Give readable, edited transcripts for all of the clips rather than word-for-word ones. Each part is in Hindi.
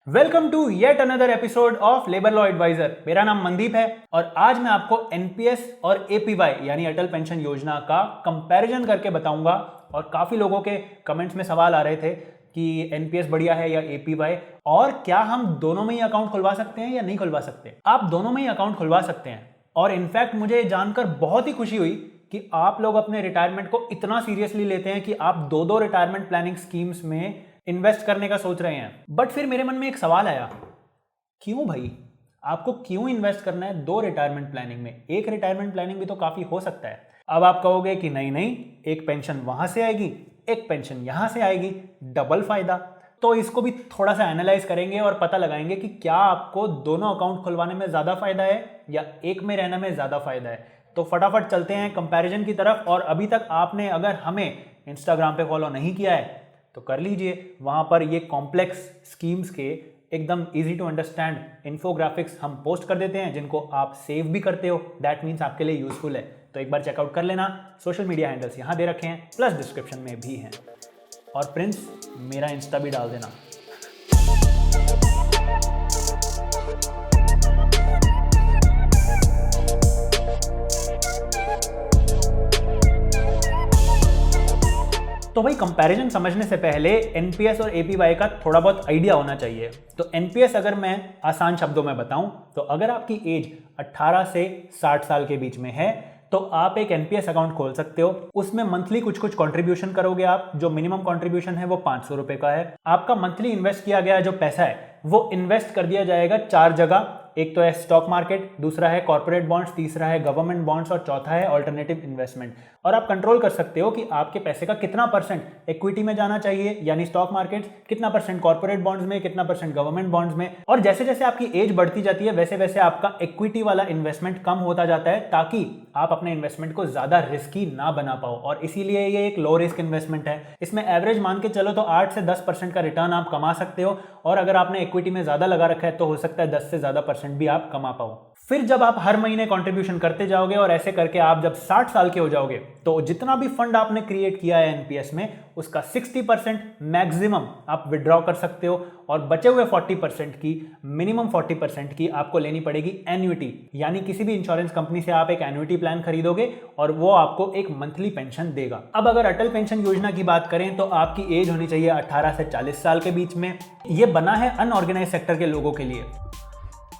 Welcome to yet another episode of labour law advisor. मेरा नाम मनदीप है और आज मैं आपको एनपीएस और एपीवाई यानी अटल पेंशन योजना का कंपैरिजन करके बताऊंगा। और काफी लोगों के कमेंट्स में सवाल आ रहे थे कि एनपीएस बढ़िया है या एपीवाई, और क्या हम दोनों में ही अकाउंट खुलवा सकते हैं या नहीं खुलवा सकते। आप दोनों में ही अकाउंट खुलवा सकते हैं और इनफैक्ट मुझे जानकर बहुत ही खुशी हुई कि आप लोग अपने रिटायरमेंट को इतना सीरियसली लेते हैं कि आप दो रिटायरमेंट प्लानिंग स्कीम्स में इन्वेस्ट करने का सोच रहे हैं। बट फिर मेरे मन में एक सवाल आया, क्यों भाई, आपको क्यों इन्वेस्ट करना है दो रिटायरमेंट प्लानिंग में? एक रिटायरमेंट प्लानिंग भी तो काफी हो सकता है। अब आप कहोगे कि नहीं नहीं, एक पेंशन वहां से आएगी, एक पेंशन यहां से आएगी, डबल फायदा। तो इसको भी थोड़ा सा एनालाइज करेंगे और पता लगाएंगे कि क्या आपको दोनों अकाउंट खुलवाने में ज्यादा फायदा है या एक में रहने में ज्यादा फायदा है। तो फटाफट चलते हैं कंपैरिजन की तरफ। और अभी तक आपने अगर हमें इंस्टाग्राम पे फॉलो नहीं किया है तो कर लीजिए। वहां पर ये कॉम्प्लेक्स स्कीम्स के एकदम इजी टू अंडरस्टैंड इन्फोग्राफिक्स हम पोस्ट कर देते हैं, जिनको आप सेव भी करते हो। दैट मीन्स आपके लिए यूजफुल है, तो एक बार चेकआउट कर लेना। सोशल मीडिया हैंडल्स यहाँ दे रखे हैं, प्लस डिस्क्रिप्शन में भी हैं। और प्रिंस, मेरा इंस्टा भी डाल देना। तो भाई, कंपैरिजन समझने से पहले एनपीएस और एपीवाई का थोड़ा बहुत आइडिया होना चाहिए। तो एनपीएस अगर मैं आसान शब्दों में बताऊं तो अगर आपकी एज 18 से 60 साल के बीच में है तो आप एक एनपीएस अकाउंट खोल सकते हो। उसमें मंथली कुछ कंट्रीब्यूशन करोगे आप। जो मिनिमम कंट्रीब्यूशन है वो 500 रुपए का है। आपका मंथली इन्वेस्ट किया गया जो पैसा है वो इन्वेस्ट कर दिया जाएगा 4 जगह। एक तो है स्टॉक मार्केट, दूसरा है कॉर्पोरेट बॉन्ड्स, तीसरा है गवर्नमेंट बॉन्ड्स और चौथा है अल्टरनेटिव इन्वेस्टमेंट। और आप कंट्रोल कर सकते हो कि आपके पैसे का कितना परसेंट इक्विटी में जाना चाहिए यानी स्टॉक मार्केट, कितना परसेंट कॉर्पोरेट बॉन्ड्स में, कितना परसेंट गवर्नमेंट बॉन्ड्स में। और जैसे जैसे आपकी एज बढ़ती जाती है वैसे वैसे आपका इक्विटी वाला इन्वेस्टमेंट कम होता जाता है, ताकि आप अपने इन्वेस्टमेंट को ज्यादा रिस्की ना बना पाओ। और इसीलिए ये एक लो रिस्क इन्वेस्टमेंट है। इसमें एवरेज मान के चलो तो 8 से 10% का रिटर्न आप कमा सकते हो। और अगर आपने इक्विटी में ज्यादा लगा रखा है तो हो सकता है 10 से ज्यादा परसेंट भी आप कमा पाओ। फिर जब आप हर महीने कंट्रीब्यूशन करते जाओगे और ऐसे करके आप जब 60 साल के हो जाओगे तो जितना भी फंड आपने क्रिएट किया है एनपीएस में उसका 60% मैक्सिमम आप विड्रॉ कर सकते हो। और बचे हुए 40% की, मिनिमम 40% की आपको लेनी पड़ेगी एन्युटी, यानी किसी भी इंश्योरेंस कंपनी से आप एक एन्युटी प्लान खरीदोगे और वो आपको एक मंथली पेंशन देगा। अब अगर अटल पेंशन योजना की बात करें तो आपकी एज होनी चाहिए 18 से 40 साल के बीच में। ये बना है अनऑर्गेनाइज सेक्टर के लोगों के लिए।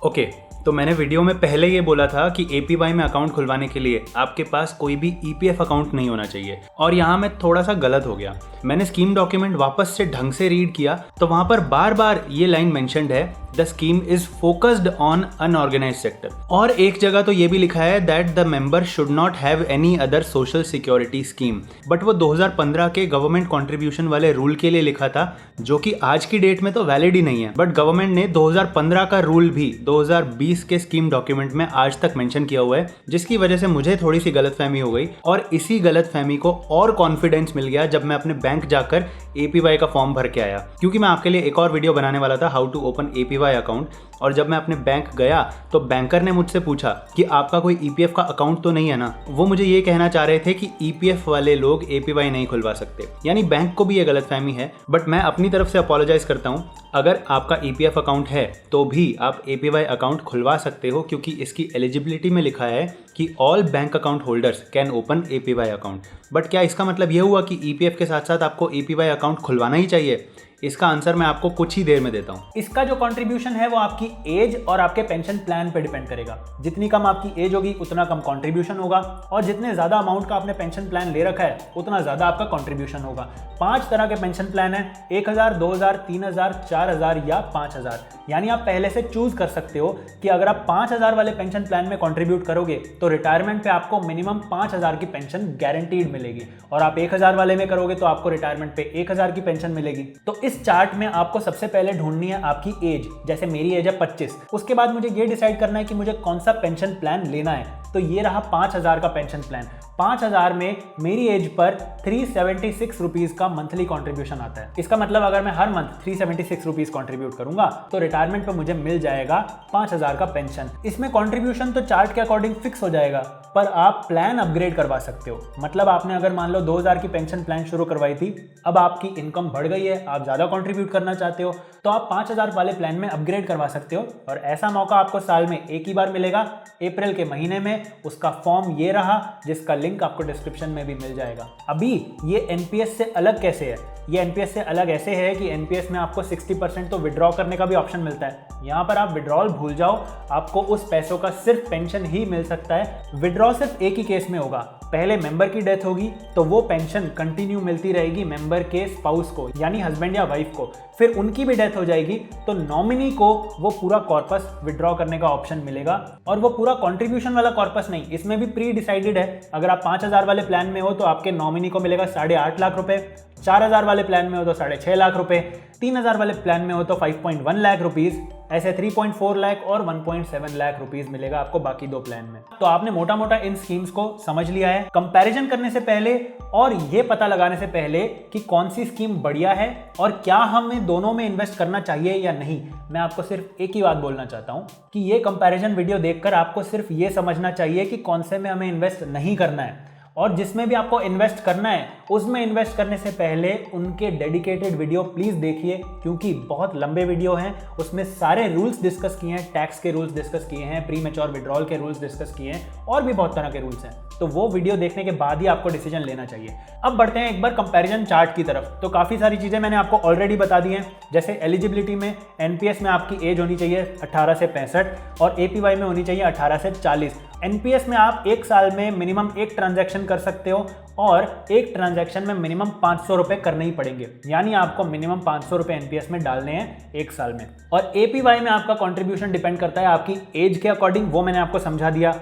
ओके, तो मैंने वीडियो में पहले ये बोला था कि एपीवाई में अकाउंट खुलवाने के लिए आपके पास कोई भी ईपीएफ अकाउंट नहीं होना चाहिए, और यहाँ मैं थोड़ा सा गलत हो गया। मैंने स्कीम डॉक्यूमेंट वापस से ढंग से रीड किया तो वहां पर बार बार ये लाइन मेंशन्ड है, the scheme is focused on unorganised sector. और एक जगह तो ये भी लिखा है that the member should not have any other social security scheme. But वो 2015 के गवर्नमेंट कॉन्ट्रीब्यूशन वाले रूल के लिए लिखा था, जो कि आज की डेट में तो वैलिड ही नहीं है। बट गवर्नमेंट ने 2015 का रूल भी 2020 के स्कीम डॉक्यूमेंट में आज तक मेंशन किया हुआ है, जिसकी वजह से मुझे थोड़ी सी गलतफहमी हो गई। और इसी गलतफहमी को और कॉन्फिडेंस मिल गया जब मैं अपने बैंक जाकर एपीवाई का फॉर्म भर के आया, क्योंकि मैं आपके लिए एक और वीडियो बनाने वाला था, how to open APY account. और जब मैं अपने बैंक गया तो बैंकर ने मुझसे पूछा कि आपका कोई ईपीएफ का अकाउंट तो नहीं है ना। वो मुझे ये कहना चाह रहे थे कि ईपीएफ वाले लोग एपीवाई नहीं खुलवा सकते, यानी बैंक को भी ये गलतफहमी है। बट मैं अपनी तरफ से अपोलोजाइज करता हूँ। अगर आपका ईपीएफ अकाउंट है तो भी आप एपीवाई अकाउंट खुलवा सकते हो, क्योंकि इसकी एलिजिबिलिटी में लिखा है कि all bank account holders can open APY account. But क्या इसका मतलब ये हुआ कि ईपीएफ के साथ साथ आपको एपीवाई अकाउंट खुलवाना ही चाहिए? इसका आंसर मैं आपको कुछ ही देर में देता हूं। इसका जो कंट्रीब्यूशन है वो आपकी एज और आपके पेंशन प्लान पे डिपेंड करेगा। जितनी कम आपकी एज होगी उतना कम कंट्रीब्यूशन होगा, और जितने ज्यादा अमाउंट का आपने पेंशन प्लान ले रखा है उतना ज्यादा आपका कंट्रीब्यूशन होगा। 5 तरह के पेंशन प्लान है, 1000, 2000, 3000, 4000 या 5000। यानी आप पहले से चूज कर सकते हो कि अगर आप 5000 वाले पेंशन प्लान में कंट्रीब्यूट करोगे तो रिटायरमेंट पे आपको मिनिमम 5000 की पेंशन गारंटीड मिलेगी, और आप 1000 वाले में करोगे तो आपको रिटायरमेंट पे 1000 की पेंशन मिलेगी। तो इस चार्ट में आपको सबसे पहले ढूंढनी है आपकी एज। जैसे मेरी एज है 25, उसके बाद मुझे ये डिसाइड करना है कि मुझे कौन सा पेंशन प्लान लेना है। तो ये रहा 5,000 का पेंशन प्लान। 5,000 में मेरी एज पर 376 रुपीज़ का मंथली कॉन्ट्रीब्यूशन आता है। इसका मतलब अगर मैं हर मंथ 376 रुपीज़ कॉन्ट्रीब्यूट करूंगा तो रिटायरमेंट पे मुझे मिल जाएगा 5,000 का पेंशन। इसमें कॉन्ट्रीब्यूशन तो चार्ट के अकॉर्डिंग फिक्स हो जाएगा, पर आप प्लान अपग्रेड करवा सकते हो। मतलब आपने अगर मान लो 2,000 की पेंशन प्लान शुरू करवाई थी, अब आपकी इनकम बढ़ गई है, आप ज़्यादा कॉन्ट्रीब्यूट करना चाहते हो तो आप 5,000 वाले प्लान में अपग्रेड करवा सकते हो। और ऐसा मौका आपको साल में एक ही बार मिलेगा, अप्रैल के महीने में। उसका फॉर्म ये रहा, जिसका लिंक आपको डिस्क्रिप्शन में भी मिल जाएगा। अभी ये एनपीएस से अलग कैसे है? ये एनपीएस से अलग ऐसे है कि एनपीएस में आपको 60% तो विड्रॉ करने का भी ऑप्शन मिलता है। यहाँ पर आप विड्रॉल भूल जाओ, आपको उस पैसों का सिर्फ पेंशन ही मिल सकता है। विड्रॉ सिर्फ एक ही केस में होगा, पहले मेंबर की डेथ होगी तो वो पेंशन कंटिन्यू मिलती रहेगी मेंबर के स्पाउस को, यानी हस्बैंड या वाइफ को। फिर उनकी भी डेथ हो जाएगी तो नॉमिनी को वो पूरा कॉर्पस विड्रॉ करने का ऑप्शन मिलेगा। और वो पूरा कॉन्ट्रीब्यूशन वाला कॉर्पस नहीं, इसमें भी प्री डिसाइडेड है। अगर आप 5,000 वाले प्लान में हो तो आपके नॉमिनी को मिलेगा 8.5 लाख रुपए, 4,000 वाले प्लान में हो तो 6.5 लाख रुपए, 3,000 वाले प्लान में हो तो 5.1 लाख रुपीज, ऐसे 3.4 लाख और 1.7 लाख रुपीज मिलेगा आपको बाकी दो प्लान में। तो आपने मोटा मोटा इन स्कीम्स को समझ लिया है। कंपैरिजन करने से पहले और ये पता लगाने से पहले कि कौन सी स्कीम बढ़िया है और क्या हमें दोनों में इन्वेस्ट करना चाहिए या नहीं, मैं आपको सिर्फ एक ही बात बोलना चाहता हूं कि ये कंपैरिजन वीडियो देखकर आपको सिर्फ ये समझना चाहिए कि कौन से में हमें इन्वेस्ट नहीं करना है, और जिसमें भी आपको इन्वेस्ट करना है उसमें इन्वेस्ट करने से पहले उनके डेडिकेटेड वीडियो प्लीज़ देखिए, क्योंकि बहुत लंबे वीडियो हैं। उसमें सारे रूल्स डिस्कस किए हैं, टैक्स के रूल्स डिस्कस किए हैं, प्री मैच्योर विड्रॉल के रूल्स डिस्कस किए हैं, और भी बहुत तरह के रूल्स हैं। तो वो वीडियो देखने के बाद ही आपको डिसीजन लेना चाहिए। अब बढ़ते हैं एक बार कंपैरिजन चार्ट की तरफ। तो काफ़ी सारी चीज़ें मैंने आपको ऑलरेडी बता दी हैं, जैसे एलिजिबिलिटी में एनपीएस में आपकी एज होनी चाहिए 18 से 65 और एपीवाई में होनी चाहिए 18 से 40। एनपीएस में आप एक साल में मिनिमम एक ट्रांजैक्शन कर सकते हो और एक ट्रांजैक्शन में मिनिमम 500 रुपए करने ही पड़ेंगे, यानी आपको मिनिमम 500 रुपए एनपीएस में डालने हैं एक साल में। और एपीवाई में आपका कंट्रीब्यूशन डिपेंड करता है आपकी एज के अकॉर्डिंग, वो मैंने आपको समझा दिया।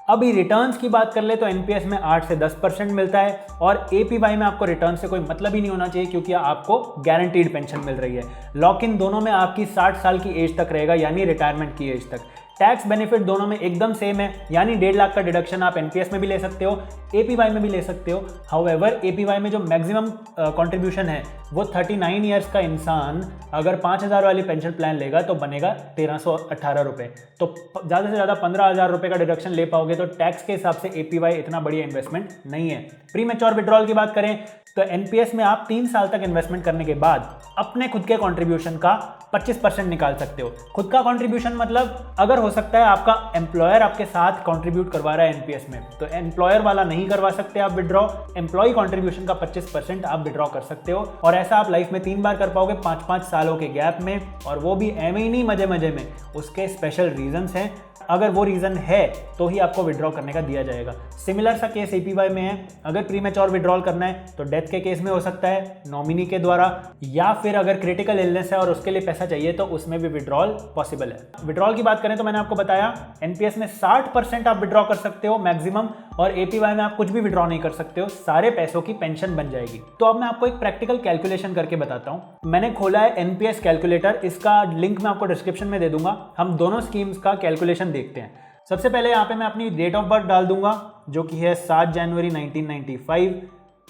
अभी रिटर्न्स की बात कर ले तो एनपीएस में 8 से 10% मिलता है और एपीवाई में आपको रिटर्न से कोई मतलब ही नहीं होना चाहिए, क्योंकि आपको गारंटीड पेंशन मिल रही है। लॉक इन दोनों में आपकी 60 साल की एज तक रहेगा, यानी रिटायरमेंट की एज तक। टैक्स बेनिफिट दोनों में एकदम सेम है, यानी 1.5 लाख का डिडक्शन आप एनपीएस में भी ले सकते हो, एपीवाई में भी ले सकते हो। हाउएवर एपीवाई में जो मैक्सिमम कंट्रीब्यूशन है वो 39 ईयर्स का इंसान अगर 5,000 वाली पेंशन प्लान लेगा तो बनेगा 1,318 रुपये। तो ज़्यादा से ज़्यादा 15,000 रुपये का डिडक्शन ले पाओगे, तो टैक्स के हिसाब से एपीवाई इतना बढ़िया इन्वेस्टमेंट नहीं है। प्री मैच्योर विड्रॉल की बात करें तो एनपीएस में आप 3 साल तक इन्वेस्टमेंट करने के बाद अपने खुद के कंट्रीब्यूशन का 25% निकाल सकते हो। खुद का कंट्रीब्यूशन मतलब अगर हो सकता है आपका एम्प्लॉयर आपके साथ कंट्रीब्यूट करवा रहा है एनपीएस में, तो एम्प्लॉयर वाला नहीं करवा सकते आप विड्रॉ। एम्प्लॉय कंट्रीब्यूशन का 25% आप विड्रॉ कर सकते हो, और ऐसा आप लाइफ में 3 बार कर पाओगे 5-5 सालों के गैप में, और वो भी एवं ही नहीं मजे मजे में। उसके स्पेशल रीजंस हैं, अगर वो रीजन है तो ही आपको विड्रॉ करने का दिया जाएगा। सिमिलर सा केस एपीवाई में है, अगर प्री मैच्योर विड्रॉल करना है तो डेथ के केस में हो सकता है नॉमिनी के द्वारा, या फिर अगर क्रिटिकल इलनेस है और उसके लिए पैसा चाहिए तो उसमें भी विड्रॉल पॉसिबल है। विड्रॉल की बात करें तो मैंने आपको बताया एनपीएस में 60% आप विड्रॉ कर सकते हो मैक्सिमम, और एपीवाई में आप कुछ भी विड्रॉ नहीं कर सकते हो, सारे पैसों की पेंशन बन जाएगी। तो अब मैं आपको एक प्रैक्टिकल कैलकुलेशन करके बताता हूं। मैंने खोला है एनपीएस कैलकुलेटर, इसका लिंक मैं आपको डिस्क्रिप्शन में दे दूंगा। हम दोनों स्कीम्स का कैलकुलेशन देखते हैं। सबसे पहले यहाँ पे मैं अपनी डेट ऑफ बर्थ डाल दूंगा, जो कि है 7 जनवरी 1995।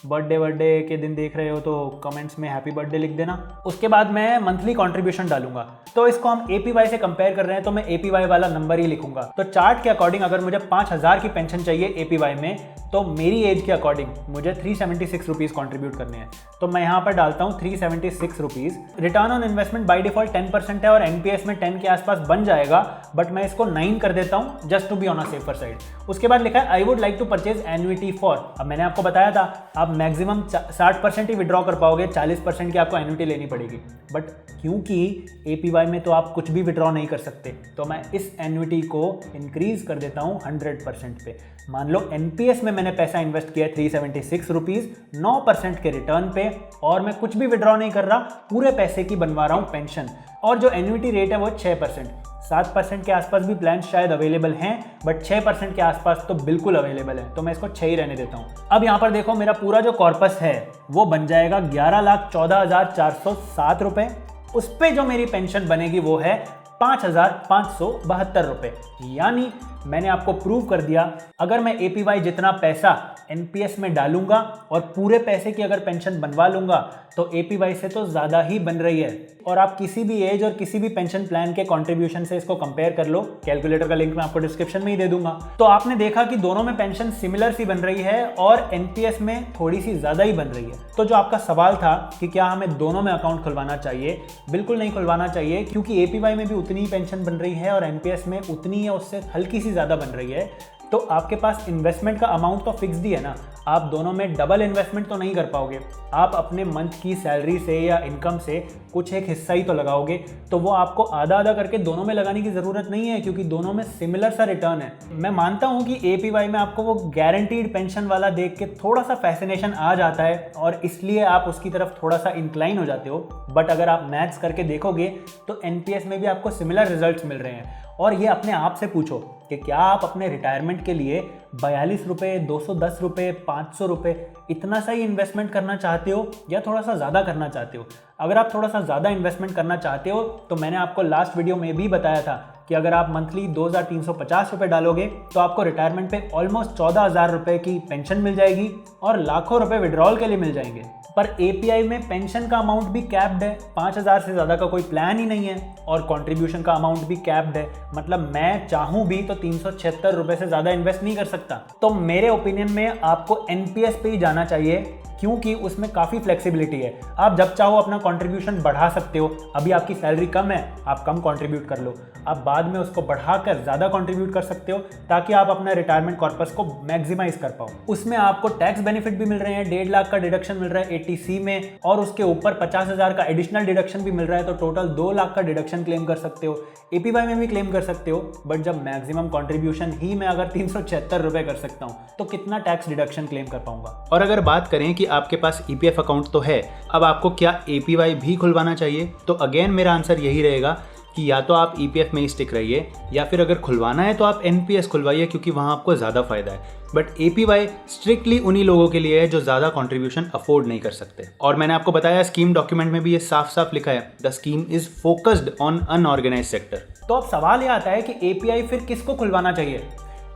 बर्थडे के दिन देख रहे हो तो कमेंट्स में हैप्पी बर्थडे लिख देना। उसके बाद मैं मंथली कंट्रीब्यूशन डालूंगा, तो इसको हम एपीवाई से कंपेयर कर रहे हैं तो मैं एपीवाई वाला नंबर ही लिखूंगा। तो चार्ट के अकॉर्डिंग अगर मुझे 5,000 की पेंशन चाहिए एपीवाई में, तो मेरी एज के अकॉर्डिंग मुझे 376 रुपीज़ कॉन्ट्रीब्यूट करने हैं। तो मैं यहाँ पर डालता हूँ 376 rupees. Return on investment by default 10% है और एनपीएस में 10 के आसपास बन जाएगा, बट मैं इसको 9 कर देता हूँ just to be on a safer side. उसके बाद लिखा है I would like to purchase annuity for. अब मैंने आपको बताया था आप मैक्सिमम 60% ही विड्रॉ कर पाओगे, 40% की आपको एन्युटी लेनी पड़ेगी। बट क्योंकि एपीवाई में तो आप कुछ भी विड्रॉ नहीं कर सकते, तो मैं इस एन्युटी को इंक्रीज कर देता हूँ 100% पे। मान लो एनपीएस में मैंने पैसा इन्वेस्ट किया 376 रुपीज़ 9% के रिटर्न पे, और मैं कुछ भी विड्रॉ नहीं कर रहा, पूरे पैसे की बनवा रहा हूँ पेंशन। और जो एन्युटी रेट है वो 6%। 7% के आसपास भी प्लान शायद अवेलेबल हैं, बट 6% के आसपास तो बिल्कुल अवेलेबल है, तो मैं इसको 6 ही रहने देता हूँ। अब यहाँ पर देखो मेरा पूरा जो कॉर्पस है वो बन जाएगा 11,14,407 रुपये। उस पर जो मेरी पेंशन बनेगी वो है 5,572 रुपये, यानी मैंने आपको प्रूव कर दिया, अगर मैं एपीवाई जितना पैसा एनपीएस में डालूंगा और पूरे पैसे की अगर पेंशन बनवा लूंगा तो एपीवाई से तो ज़्यादा ही बन रही है। और आप किसी भी एज और किसी भी पेंशन प्लान के कंट्रीब्यूशन से इसको कंपेयर कर लो, कैलकुलेटर का लिंक मैं आपको डिस्क्रिप्शन में ही दे दूंगा। तो आपने देखा कि दोनों में पेंशन सिमिलर सी बन रही है और एनपीएस में थोड़ी सी ज़्यादा ही बन रही है। तो जो आपका सवाल था कि क्या हमें दोनों में अकाउंट खुलवाना चाहिए, बिल्कुल नहीं खुलवाना चाहिए, क्योंकि एपीवाई में भी उतनी ही पेंशन बन रही है और एनपीएस में उतनी या उससे हल्की सी ज़्यादा बन रही है। तो आपके पास इन्वेस्टमेंट का अमाउंट तो फिक्स्ड ही है ना, आप दोनों में डबल इन्वेस्टमेंट तो नहीं कर पाओगे। आप अपने मंथ की सैलरी से या इनकम से कुछ एक हिस्सा ही तो लगाओगे, तो वो आपको आधा आधा करके दोनों में लगाने की ज़रूरत नहीं है, क्योंकि दोनों में सिमिलर सा रिटर्न है। मैं मानता हूँ कि एपीवाई में आपको वो गारंटीड पेंशन वाला देख के थोड़ा सा फैसिनेशन आ जाता है और इसलिए आप उसकी तरफ थोड़ा सा इंक्लाइन हो जाते हो, बट अगर आप मैथ्स करके देखोगे तो एनपीएस में भी आपको सिमिलर रिजल्ट्स मिल रहे हैं। और ये अपने आप से पूछो कि क्या आप अपने रिटायरमेंट के लिए 42 रुपये, 210 रुपये, 500 रुपये इतना सा ही इन्वेस्टमेंट करना चाहते हो या थोड़ा सा ज़्यादा करना चाहते हो? अगर आप थोड़ा सा ज़्यादा इन्वेस्टमेंट करना चाहते हो तो मैंने आपको लास्ट वीडियो में भी बताया था कि अगर आप मंथली 2350 रुपये डालोगे तो आपको रिटायरमेंट पे ऑलमोस्ट 14,000 रुपये की पेंशन मिल जाएगी और लाखों रुपए विड्रॉल के लिए मिल जाएंगे। पर एपीआई में पेंशन का अमाउंट भी कैप्ड है, 5,000 से ज़्यादा का कोई प्लान ही नहीं है और कंट्रीब्यूशन का अमाउंट भी कैप्ड है। मतलब मैं चाहूँ भी तो 376 रुपये से ज़्यादा इन्वेस्ट नहीं कर सकता। तो मेरे ओपिनियन में आपको एनपीएस पे ही जाना चाहिए, क्योंकि उसमें काफ़ी फ्लेक्सिबिलिटी है। आप जब चाहो अपना कंट्रीब्यूशन बढ़ा सकते हो। अभी आपकी सैलरी कम है, आप कम कंट्रीब्यूट कर लो, आप बाद में उसको बढ़ाकर ज़्यादा कंट्रीब्यूट कर सकते हो ताकि आप अपना रिटायरमेंट कॉर्पस को मैक्सिमाइज कर पाओ। उसमें आपको टैक्स बेनिफिट भी मिल रहे हैं, 1.5 लाख का डिडक्शन मिल रहा है एटीसी में और उसके ऊपर 50,000 का एडिशनल डिडक्शन भी मिल रहा है, तो टोटल 2 लाख का डिडक्शन क्लेम कर सकते हो। एपीवाई में भी क्लेम कर सकते हो, बट जब मैक्सिमम कंट्रीब्यूशन ही मैं अगर 376 रुपये कर सकता हूँ तो कितना टैक्स डिडक्शन क्लेम कर पाऊंगा। और अगर बात करें कि आपके पास ईपीएफ अकाउंट तो है, अब आपको क्या एपीवाई भी खुलवाना चाहिए? तो अगेन मेरा आंसर यही रहेगा कि या तो आप ईपीएफ में ही स्टिक रहिए या फिर अगर खुलवाना है तो आप एनपीएस खुलवाइए, क्योंकि वहाँ आपको ज़्यादा फायदा है। बट एपीवाई स्ट्रिक्टली उन्हीं लोगों के लिए है जो ज़्यादा कंट्रीब्यूशन अफोर्ड नहीं कर सकते। और मैंने आपको बताया स्कीम डॉक्यूमेंट में भी ये साफ साफ लिखा है, the scheme is focused on unorganised sector. तो अब सवाल ये आता है कि एपीआई फिर किसको खुलवाना चाहिए?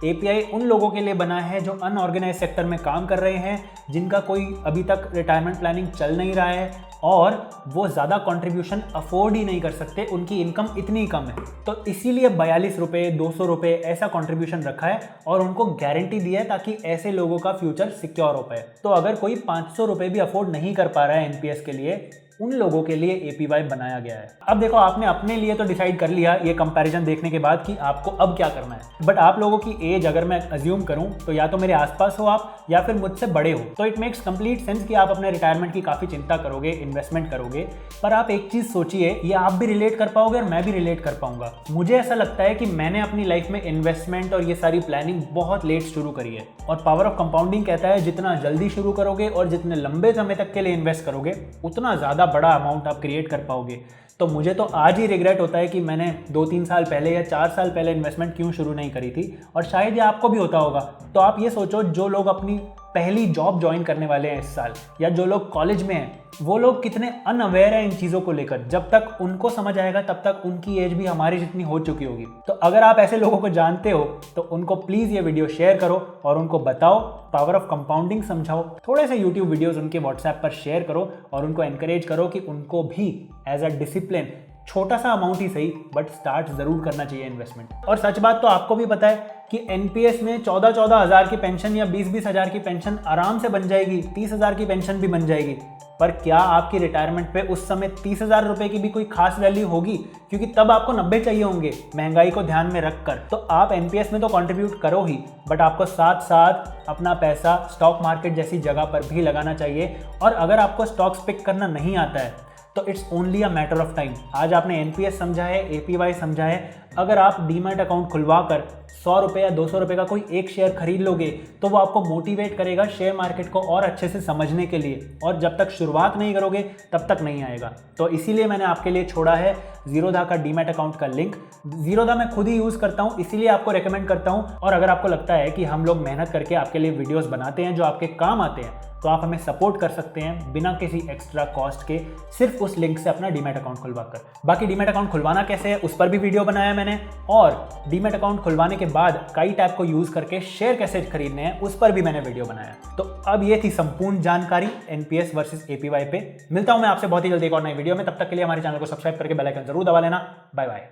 एपीआई उन लोगों के लिए बना है जो अनऑर्गेनाइज सेक्टर में काम कर रहे हैं, जिनका कोई अभी तक रिटायरमेंट प्लानिंग चल नहीं रहा है और वो ज़्यादा कंट्रीब्यूशन अफोर्ड ही नहीं कर सकते, उनकी इनकम इतनी कम है। तो इसीलिए 42 रुपये, 200 रुपये ऐसा कंट्रीब्यूशन रखा है और उनको गारंटी दी है ताकि ऐसे लोगों का फ्यूचर सिक्योर हो पाए। तो अगर कोई 500 रुपये भी अफोर्ड नहीं कर पा रहा है एनपीएस के लिए, उन लोगों के लिए एपीवाई बनाया गया है। अब देखो, आपने अपने लिए तो डिसाइड कर लिया ये कंपैरिजन देखने के बाद कि आपको अब क्या करना है, बट आप लोगों की एज अगर मैं अज्यूम करूं तो या तो मेरे आसपास हो आप या फिर मुझसे बड़े हो, तो इट मेक्स कंप्लीट सेंस कि आप अपने रिटायरमेंट की काफ़ी चिंता करोगे, इन्वेस्टमेंट करोगे। पर आप एक चीज़ सोचिए, ये आप भी रिलेट कर पाओगे और मैं भी रिलेट कर पाऊंगा। मुझे ऐसा लगता है कि मैंने अपनी लाइफ में इन्वेस्टमेंट और ये सारी प्लानिंग बहुत लेट शुरू करी है और पावर ऑफ कंपाउंडिंग कहता है जितना जल्दी शुरू करोगे और जितने लंबे समय तक के लिए इन्वेस्ट करोगे उतना ज़्यादा बड़ा अमाउंट आप क्रिएट कर पाओगे। तो मुझे तो आज ही रिग्रेट होता है कि मैंने 2-3 साल पहले या 4 साल पहले इन्वेस्टमेंट क्यों शुरू नहीं करी थी, और शायद ये आपको भी होता होगा। तो आप ये सोचो, जो लोग अपनी पहली जॉब ज्वाइन करने वाले हैं इस साल, या जो लोग कॉलेज में हैं, वो लोग कितने अनअवेयर हैं इन चीज़ों को लेकर। जब तक उनको समझ आएगा तब तक उनकी एज भी हमारी जितनी हो चुकी होगी। तो अगर आप ऐसे लोगों को जानते हो तो उनको प्लीज़ ये वीडियो शेयर करो और उनको बताओ, पावर ऑफ कंपाउंडिंग समझाओ। थोड़े से यूट्यूब वीडियोज़ उनके व्हाट्सएप पर शेयर करो और उनको एनकरेज करो कि उनको भी एज अ डिसिप्लिन छोटा सा अमाउंट ही सही बट स्टार्ट जरूर करना चाहिए इन्वेस्टमेंट। और सच बात तो आपको भी पता है कि एनपीएस में 14-14 हज़ार की पेंशन या 20-20 हज़ार की पेंशन आराम से बन जाएगी, 30 हज़ार की पेंशन भी बन जाएगी। पर क्या आपकी रिटायरमेंट पे उस समय 30,000 रुपये की भी कोई खास वैल्यू होगी? क्योंकि तब आपको 90 चाहिए होंगे, महंगाई को ध्यान में रखकर। तो आप एनपीएस में तो कंट्रीब्यूट करो ही, बट आपको साथ साथ अपना पैसा स्टॉक मार्केट जैसी जगह पर भी लगाना चाहिए। और अगर आपको स्टॉक्स पिक करना नहीं आता है तो it's only a matter of time. आज आपने एनपीएस समझा है, एपीवाई समझा है, अगर आप डीमैट अकाउंट खुलवा कर 100 रुपये या 200 रुपये का कोई एक शेयर खरीद लोगे तो वो आपको मोटिवेट करेगा शेयर मार्केट को और अच्छे से समझने के लिए। और जब तक शुरुआत नहीं करोगे तब तक नहीं आएगा। तो इसीलिए मैंने आपके लिए छोड़ा है जीरोधा का डीमैट अकाउंट का लिंक। जीरोधा मैं खुद ही यूज़ करता हूँ, इसीलिए आपको रेकमेंड करता हूँ। और अगर आपको लगता है कि हम लोग मेहनत करके आपके लिए वीडियोज़ बनाते हैं जो आपके काम आते हैं, तो आप हमें सपोर्ट कर सकते हैं बिना किसी एक्स्ट्रा कॉस्ट के, सिर्फ उस लिंक से अपना डीमैट अकाउंट खुलवा कर। बाकी डीमैट अकाउंट खुलवाना कैसे है उस पर भी वीडियो बनाया मैंने। मैंने, और डीमैट अकाउंट खुलवाने के बाद काइट ऐप को यूज करके शेयर कैसे खरीदने हैं उस पर भी मैंने वीडियो बनाया। तो अब ये थी संपूर्ण जानकारी एनपीएस वर्सेस एपीवाई पे। मिलता हूं मैं आपसे बहुत ही जल्दी एक और नई वीडियो में, तब तक के लिए हमारे चैनल को सब्सक्राइब करके बेल आइकन जरूर दबा लेना। Bye bye.